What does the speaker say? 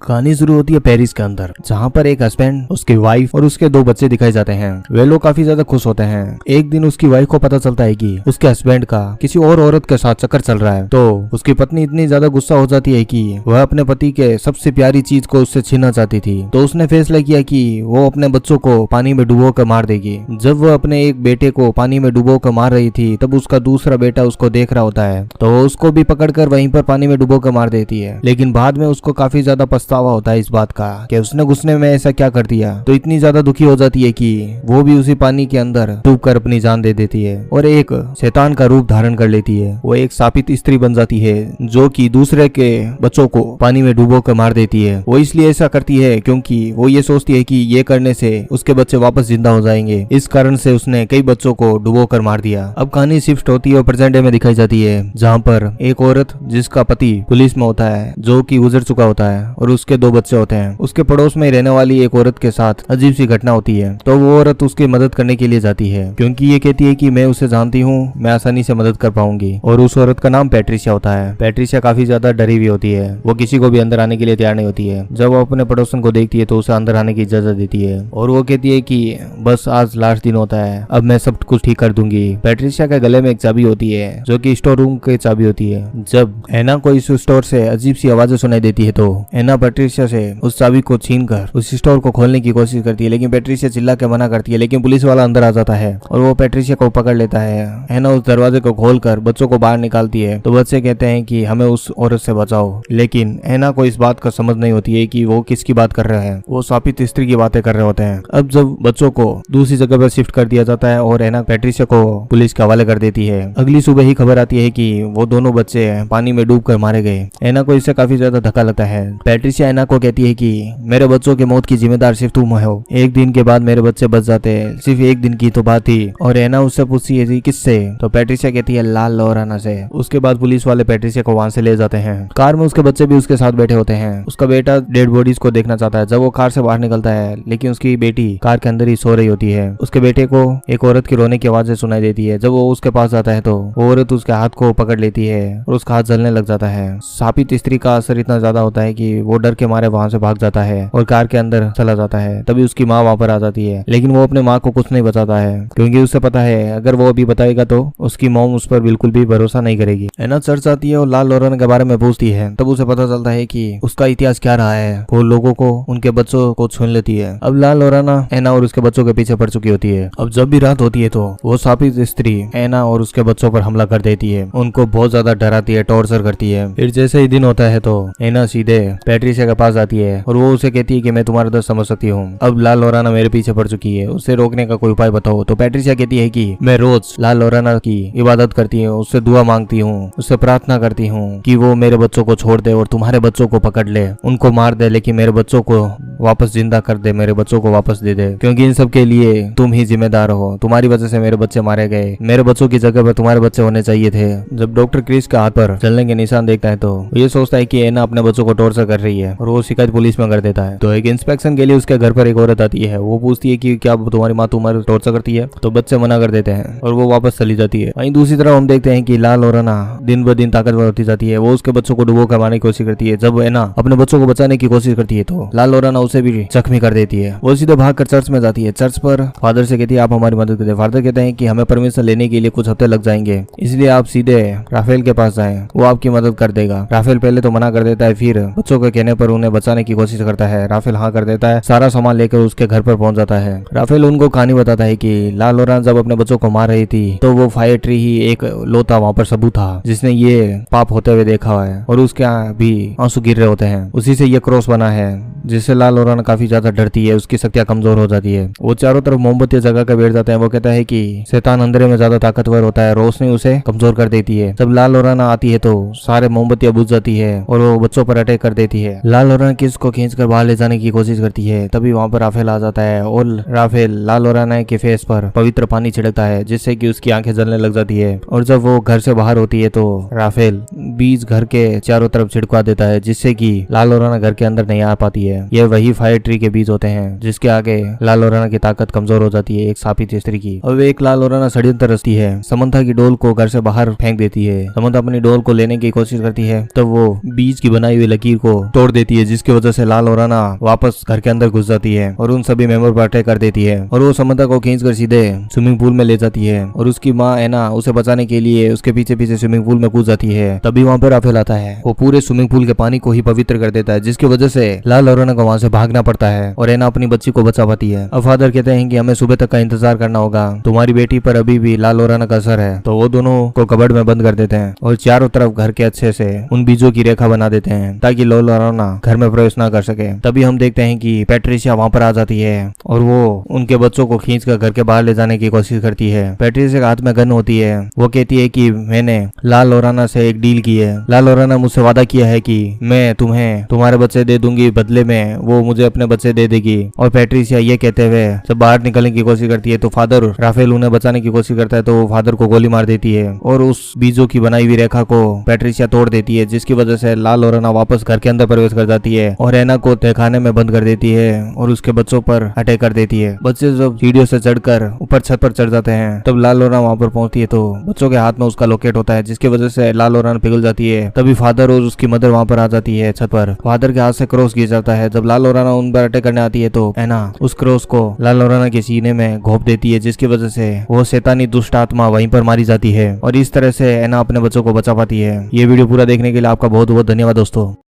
कहानी शुरू होती है पेरिस के अंदर, जहाँ पर एक हस्बैंड, उसकी वाइफ और उसके 2 बच्चे दिखाए जाते हैं। वे लोग काफी ज्यादा खुश होते हैं। एक दिन उसकी वाइफ को पता चलता है कि उसके हस्बैंड का किसी और औरत के साथ चक्कर चल रहा है। तो उसकी पत्नी इतनी ज्यादा गुस्सा हो जाती है कि वह अपने पति के सबसे प्यारी चीज को उससे छीनना चाहती थी। तो उसने फैसला किया कि वो अपने बच्चों को पानी में डुबो कर मार देगी। जब वह अपने एक बेटे को पानी में डुबो कर मार रही थी, तब उसका दूसरा बेटा उसको देख रहा होता है। तो वो उसको भी पकड़कर वहीं पर पानी में डुबो कर मार देती है। लेकिन बाद में उसको काफी ज्यादा पछतावा होता है इस बात का कि उसने गुस्से में ऐसा क्या कर दिया। तो इतनी ज्यादा दुखी हो जाती है कि वो भी उसी पानी के अंदर डूब कर अपनी जान दे देती है और एक शैतान का रूप धारण कर लेती है। वो एक शापित स्त्री बन जाती है जो कि दूसरे के बच्चों को पानी में डुबो कर मार देती है। वो इसलिए ऐसा करती है क्योंकि वो ये सोचती है कि ये करने से उसके बच्चे वापस जिंदा हो जाएंगे। इस कारण से उसने कई बच्चों को डुबो कर मार दिया। अब कहानी शिफ्ट होती है और प्रेजेंट डे में दिखाई जाती है, जहाँ पर एक औरत जिसका पति पुलिस में होता है, जो कि गुजर चुका होता है, और उसके 2 बच्चे होते हैं। उसके पड़ोस में रहने वाली एक औरत के साथ अजीब सी घटना होती है। तो वो औरत उसकी मदद करने के लिए जाती है क्योंकि ये कहती है कि मैं उसे जानती हूँ, मैं आसानी से मदद कर पाऊंगी। और उस औरत का नाम पैट्रिशिया होता है। पैट्रिशिया काफी ज्यादा डरी हुई होती है। वो किसी को भी अंदर आने के लिए तैयार नहीं होती है। जब वो अपने पड़ोसन को देखती है तो उसे अंदर आने की इजाजत देती है और वो कहती है कि बस आज लास्ट दिन होता है, अब मैं सब कुछ ठीक कर दूंगी। पैट्रिशिया के गले में एक चाबी होती है जो कि स्टोर रूम की चाबी होती है। जब एना को इस स्टोर से अजीब सी आवाजें सुनाई देती है तो एना पैट्रिशिया से उस चाबी को छीनकर उस स्टोर को खोलने की कोशिश करती है, लेकिन पैट्रिशिया चिल्ला के मना करती है। लेकिन पुलिस वाला अंदर आ जाता है और वो पैट्रिशिया को पकड़ लेता है। एना उस दरवाजे को खोलकर बच्चों को बाहर निकालती है तो बच्चे कहते हैं कि हमें उस औरत से बचाओ। लेकिन एना को इस बात का समझ नहीं होती है कि वो किसकी बात कर रहे हैं। वो शापित स्त्री की बातें कर रहे होते हैं। अब जब बच्चों को दूसरी जगह पर शिफ्ट कर दिया जाता है और एना पैट्रिशिया को पुलिस के हवाले कर देती है। अगली सुबह ही खबर आती है कि वो दोनों बच्चे पानी में डूब कर मारे गए। एना को इससे काफी ज्यादा धक्का लगता है। पैट्रिशिया एना को कहती है कि मेरे बच्चों के मौत की जिम्मेदार सिर्फ तुम हो। एक दिन के बाद मेरे बच्चे बच जाते, सिर्फ एक दिन की तो बात थी। और एना उससे पूछती है किससे, तो पैट्रिशिया कहती है लाल लोराना से। उसके बाद पुलिस वाले पैट्रिशिया को वहां से ले जाते हैं। कार में उसके बच्चे भी उसके साथ बैठे होते हैं। उसका बेटा डेड बॉडीज को देखना चाहता है। जब वो कार से बाहर निकलता है, लेकिन उसकी बेटी कार के अंदर ही सो रही होती है। उसके बेटे को एक औरत की रोने की आवाजें सुनाई देती है। जब वो उसके पास जाता है तो वो औरत उसके हाथ को पकड़ लेती है और उसका हाथ जलने लग जाता है। शापित स्त्री का असर इतना ज्यादा होता है कि वो डर के मारे वहां से भाग जाता है और कार के अंदर चला जाता है। तभी उसकी माँ वहां पर आ जाती है, लेकिन वो अपने माँ को कुछ नहीं बताता है क्योंकि उसे पता है अगर वो अभी बताएगा तो उसकी मॉम उस पर बिल्कुल भी भरोसा नहीं करेगी। एना चर्च आती है और लाल लोराना के बारे में पूछती है। तब उसे पता चलता है कि उसका इतिहास क्या रहा है। वो लोगों को, उनके बच्चों को छीन लेती है। अब लाल लोराना एना और उसके बच्चों के पीछे पड़ चुकी होती है। अब जब भी रात होती है तो वो शापित स्त्री एना और उसके बच्चों पर हमला कर देती है। उनको बहुत ज्यादा डराती है, टॉर्चर करती है। फिर जैसे ही दिन होता है तो एना सीधे पैट्रिशिया के पास आती है और वो उसे कहती है कि मैं तुम्हारा दर्द समझ सकती हूँ। अब लाल लोराना मेरे पीछे पड़ चुकी है, उसे रोकने का कोई उपाय बताओ। तो पैट्रिशिया कहती है कि मैं रोज लाल लोराना की इबादत करती हूँ, उससे दुआ मांगती हूँ, उससे प्रार्थना करती हूँ कि वो मेरे बच्चों को छोड़ दे और तुम्हारे बच्चों को पकड़ ले, उनको मार दे, लेकिन मेरे बच्चों को वापस जिंदा कर दे, मेरे बच्चों को वापस दे दे, क्योंकि इन सब के लिए तुम ही जिम्मेदार हो। तुम्हारी वजह से मेरे बच्चे मारे गए, मेरे बच्चों की जगह पर तुम्हारे बच्चे होने चाहिए थे। जब डॉक्टर क्रिस के हाथ पर जलने के निशान देखता है तो ये सोचता है कि एना अपने बच्चों को टॉर्चर कर रही है और वो शिकायत पुलिस में कर देता है। तो एक इंस्पेक्शन के लिए उसके घर पर एक औरत आती है। वो पूछती है कि क्या तुम्हारी माँ तुम्हारे टॉर्चर करती है, तो बच्चे मना कर देते हैं और वो वापस चली जाती है। वहीं दूसरी तरफ हम देखते हैं कि लाल लोराना दिन ब दिन ताकतवर होती जाती है। वो उसके बच्चों को डुबो कर मारने की कोशिश करती है। जब एना अपने बच्चों को बचाने की कोशिश करती है तो लाल लोराना उसे भी जख्मी कर देती है। वो सीधे भागकर चर्च में जाती है। चर्च पर फादर से कहती है आप हमारी मदद करें। फादर कहते हैं कि हमें परमिशन लेने के लिए कुछ हफ्ते लग जाएंगे, इसलिए आप सीधे राफेल के पास जाएं, वो आपकी मदद कर देगा। राफेल पहले तो मना कर देता है, फिर बच्चों के कहने पर उन्हें बचाने की कोशिश करता है। राफेल हाँ कर देता है, सारा सामान लेकर उसके घर पर पहुंच जाता है। राफेल उनको कहानी बताता है कि लाल लोराना जब अपने बच्चों को मार रही थी तो वो फायर ट्री ही एक लोता वहाँ पर सबूत था जिसने ये पाप होते हुए देखा है और उसके भी आंसू गिर रहे होते हैं। उसी से ये क्रॉस बना है जिससे लाल लोराना काफी ज्यादा डरती है, उसकी शक्तियां कमजोर हो जाती है। वो चारों तरफ मोमबत्ती जगा कर बैठ जाते हैं। वो कहता है कि शैतान अंधेरे में ज्यादा ताकतवर होता है, रोशनी उसे कमजोर कर देती है। जब लाल लोराना आती है तो सारे मोमबत्तियां बुझ जाती है और वो बच्चों पर अटैक कर देती है। लाल लोराना किस को खींचकर बाहर ले जाने की कोशिश करती है। तभी वहाँ पर राफेल आ जाता है और राफेल लाल लोराना के फेस पर पवित्र पानी छिड़कता है जिससे कि उसकी आंखें जलने लग जाती है। और जब वो घर से बाहर होती है तो राफेल बीज घर के चारों तरफ छिड़कवा देता है जिससे कि लाल लोराना घर के अंदर नहीं आ पाती है। यह वही फायर ट्री के बीज होते हैं जिसके आगे लाल लोराना की ताकत कमजोर हो जाती है एक शापित स्त्री की। अब एक लाल लोराना षड्यंत्र रचती है। समंथा की डोल को घर से बाहर फेंक देती है। समंथा अपनी डोल को लेने की कोशिश करती है तब वो बीज की बनाई हुई लकीर को तोड़ देती है, जिसकी वजह से लाल और राना वापस घर के अंदर घुस जाती है और उन सभी मेंबर पर अटैक कर देती है और वो समंता को खींचकर सीधे स्विमिंग पूल में ले जाती है और उसकी माँ एना उसे बचाने के लिए उसके पीछे पीछे स्विमिंग पूल में कूद जाती है। तभी वहाँ पर राफेल आता है, वो पूरे स्विमिंग पूल के पानी को ही पवित्र कर देता है, जिसकी वजह से लाल और राना को वहाँ से भागना पड़ता है और एना अपनी बच्ची को बचा पाती है। अब फादर कहते हैं कि हमें सुबह तक का इंतजार करना होगा, तुम्हारी बेटी पर अभी भी लाल और राना का असर है। तो वो दोनों को कबर्ड में बंद कर देते हैं और चारों तरफ घर के अच्छे से उन बीजों की रेखा बना देते हैं ताकि लाल और राना घर में प्रवेश ना कर सके। तभी हम देखते हैं कि पैट्रिशिया वहाँ पर आ जाती है और वो उनके बच्चों को खींचकर घर के बाहर ले जाने की कोशिश करती है। पैट्रिशिया के हाथ में गन होती है, वो कहती है कि मैंने लाल और राना से एक डील की है, लाल और राना मुझसे वादा किया है कि मैं तुम्हें तुम्हारे बच्चे दे दूंगी, बदले में वो मुझे अपने बच्चे दे देगी। और पैट्रिशिया ये कहते हुए जब बाहर निकलने की कोशिश करती है तो फादर राफेल उन्हें बचाने की कोशिश करता है, तो फादर को गोली मार देती है और उस बीजों की बनाई हुई रेखा को पैट्रिशिया तोड़ देती है, जिसकी वजह से लाल और राना वापस घर के अंदर प्रवेश कर जाती है और एना को तहखाने में बंद कर देती है और उसके बच्चों पर अटैक कर देती है। बच्चे जब सीढ़ियों से चढ़कर ऊपर छत पर चढ़ जाते हैं तब लाल और राना वहां पर पहुंचती है तो बच्चों के हाथ में उसका लॉकेट होता है, जिसकी वजह से लाल और राना पिघल जाती है। तभी फादर और उसकी मदर वहां पर आ जाती है छत पर, फादर के हाथ से क्रॉस गिर जाता है। जब लाल और राना उन पर अटैक करने आती है तो एना उस क्रॉस को लाल और राना के सीने में घोंप देती है, जिसकी वजह से वो शैतानी दुष्ट आत्मा वहीं पर मारी जाती है और इस तरह से एना अपने बच्चों को बचा पाती है। ये वीडियो पूरा देखने के लिए आपका बहुत बहुत धन्यवाद दोस्तों।